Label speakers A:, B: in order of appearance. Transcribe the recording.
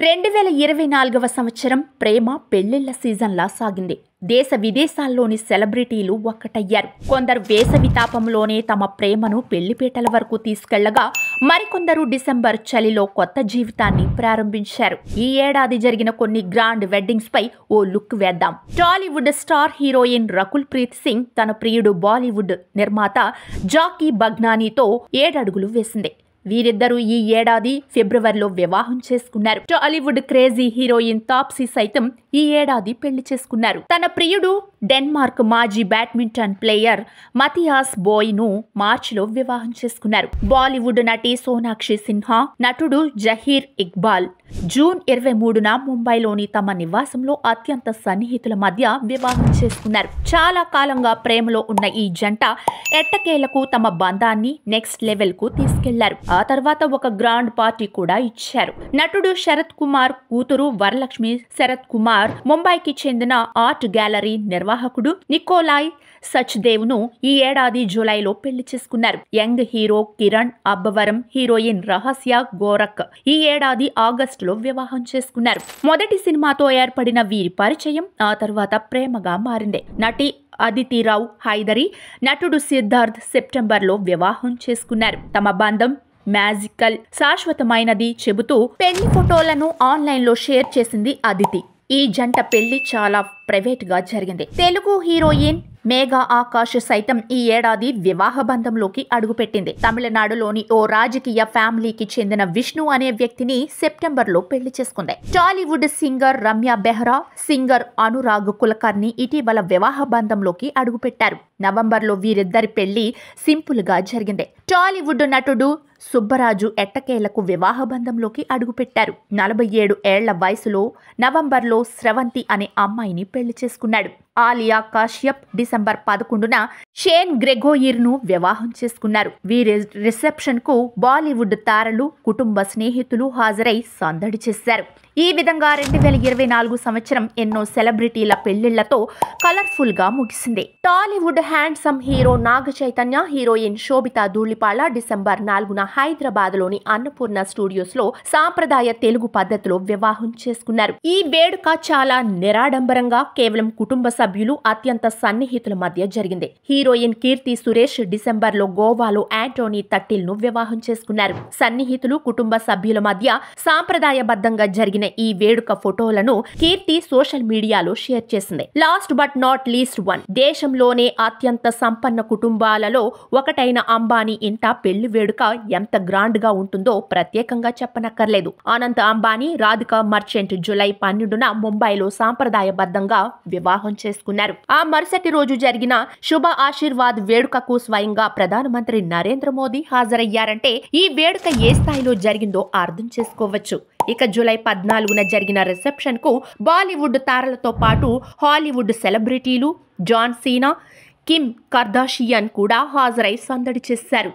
A: 2024వ సంవత్సరం ప్రేమ పెళ్లిళ్ల సీజన్లా సాగింది. దేశ విదేశాల్లోని సెలబ్రిటీలు ఒక్కటయ్యారు. కొందరు వేసవి తాపంలోనే తమ ప్రేమను పెళ్లిపీటల వరకు తీసుకెళ్లగా, మరికొందరు డిసెంబర్ చలిలో కొత్త జీవితాన్ని ప్రారంభించారు. ఈ ఏడాది జరిగిన కొన్ని గ్రాండ్ వెడ్డింగ్స్ పై ఓ లుక్ వేద్దాం. టాలీవుడ్ స్టార్ హీరోయిన్ రకుల్ ప్రీత్ సింగ్ తన ప్రియుడు బాలీవుడ్ నిర్మాత జాకీ బగ్నానీతో 7 అడుగులు వేసింది. వీరిద్దరూ ఈ ఏడాది ఫిబ్రవరిలో వివాహం చేసుకున్నారు. టాలీవుడ్ క్రేజీ హీరోయిన్ తాప్సీ సైతం ఈ ఏడాది పెళ్లి చేసుకున్నారు. తన ప్రియుడు డెన్మార్క్ మాజీ బ్యాడ్మింటన్ ప్లేయర్ మథియాస్ బోయ్ ను మార్చిలో వివాహం చేసుకున్నారు. బాలీవుడ్ నటి సోనాక్షి సిన్హా, నటుడు జహీర్ ఇక్బాల్ జూన్ 23న ముంబైలోని తమ నివాసంలో అత్యంత సన్నిహితుల మధ్య వివాహం చేసుకున్నారు. చాలా కాలంగా ప్రేమలో ఉన్న ఈ జంట ఎట్టకేలకు తమ బంధాన్ని నెక్స్ట్ లెవెల్ కు తీసుకెళ్లారు. ఆ తర్వాత ఒక గ్రాండ్ పార్టీ కూడా ఇచ్చారు. నటుడు శరత్ కుమార్ కూతురు వరలక్ష్మి శరత్ కుమార్ ముంబైకి చెందిన ఆర్ట్ గ్యాలరీ నిర్వాహకుడు నికోలాయ్ సచ్దేవ్ ను ఈ ఏడాది జూలైలో పెళ్లి చేసుకున్నారు. Young hero Kiran Abbavaram, heroine రహస్య గోరక్ ఈ ఏడాది ఆగస్టులో వివాహం చేసుకున్నారు. మొదటి సినిమాతో ఏర్పడిన వీరి పరిచయం ఆ తర్వాత ప్రేమగా మారింది. నటి అదితిరావు హైదరి, నటుడు సిద్ధార్థ్ సెప్టెంబర్లో వివాహం చేసుకున్నారు. తమ బంధం మ్యాజికల్, శాశ్వతమైనది చెబుతూ పెళ్లి ఫోటోలను ఆన్లైన్లో షేర్ చేసింది అదితి. ఈ జంట పెళ్లి చాలా ప్రైవేట్ గా జరిగింది. తెలుగు హీరోయిన్ మేఘా ఆకాష్ సైతం ఈ ఏడాది వివాహ బంధంలోకి అడుగుపెట్టింది. తమిళనాడులోని ఓ రాజకీయ ఫ్యామిలీకి చెందిన విష్ణు అనే వ్యక్తిని సెప్టెంబర్లో పెళ్లి చేసుకుంది. టాలీవుడ్ సింగర్ రమ్య బెహ్రా, సింగర్ అనురాగ్ కులకర్ణి ఇటీవల వివాహ బంధంలోకి అడుగుపెట్టారు. నవంబర్లో వీరిద్దరి పెళ్లి సింపుల్ గా జరిగింది. టాలీవుడ్ నటుడు సుబ్బరాజు ఎట్టకేలకు వివాహ బంధంలోకి అడుగుపెట్టారు. 47 ఏళ్ల వయసులో నవంబర్లో స్రవంతి అనే అమ్మాయిని పెళ్లి చేసుకున్నాడు. ఆలియా కాశ్యప్ డిసెంబర్ 11న షేన్ గ్రెగోయిర్ ను వివాహం చేసుకున్నారు. వీరి రిసెప్షన్ కు బాలీవుడ్ తారలు, కుటుంబ స్నేహితులు హాజరై సందడి చేశారు. ఈ విధంగా 2024 సంవత్సరం ఎన్నో సెలబ్రిటీల పెళ్లిళ్లతో కలర్ఫుల్ గా ముగిసింది. Tollywood handsome hero Naga Chaitanya, heroine Sobhita Dhulipala December 4న Hyderabad లోని అన్నపూర్ణ స్టూడియోస్ లో సాంప్రదాయ తెలుగు పద్ధతిలో వివాహం చేసుకున్నారు. ఈ వేడుక చాలా నిరాడంబరంగా కేవలం కుటుంబ సభ్యులు, అత్యంత సన్నిహితుల మధ్య జరిగింది. హీరోయిన్ కీర్తి సురేష్ డిసెంబర్లో గోవాలో యాంటోనీ తట్టిల్ ను వివాహం చేసుకున్నారు. సన్నిహితులు, కుటుంబ సభ్యుల మధ్య సాంప్రదాయబద్ధంగా జరిగిన ఈ వేడుక ఫోటోలను కీర్తి సోషల్ మీడియాలో షేర్ చేసింది. Last but not least one, దేశంలోనే అత్యంత సంపన్న కుటుంబాలలో ఒకటైన అంబానీ ఇంట పెళ్లి వేడుక ఎంత గ్రాండ్ గా ఉంటుందో ప్రత్యేకంగా చెప్పనక్కర్లేదు. అనంత్ అంబానీ, రాధికా మర్చెంట్ జూలై 12న ముంబైలో సాంప్రదాయబద్ధంగా వివాహం చేసుకున్నారు. ఆ మరుసటి రోజు జరిగిన శుభ ఆశీర్వాద్ వేడుకకు స్వయంగా ప్రధానమంత్రి నరేంద్ర మోదీ హాజరయ్యారంటే ఈ వేడుక ఏ స్థాయిలో జరిగిందో అర్థం చేసుకోవచ్చు. ఇక జూలై 14న జరిగిన రిసెప్షన్ కు బాలీవుడ్ తారలతో పాటు హాలీవుడ్ సెలబ్రిటీలు జాన్ సీనా, కిమ్ కర్దాషియన్ కూడా హాజరై సందడి చేశారు.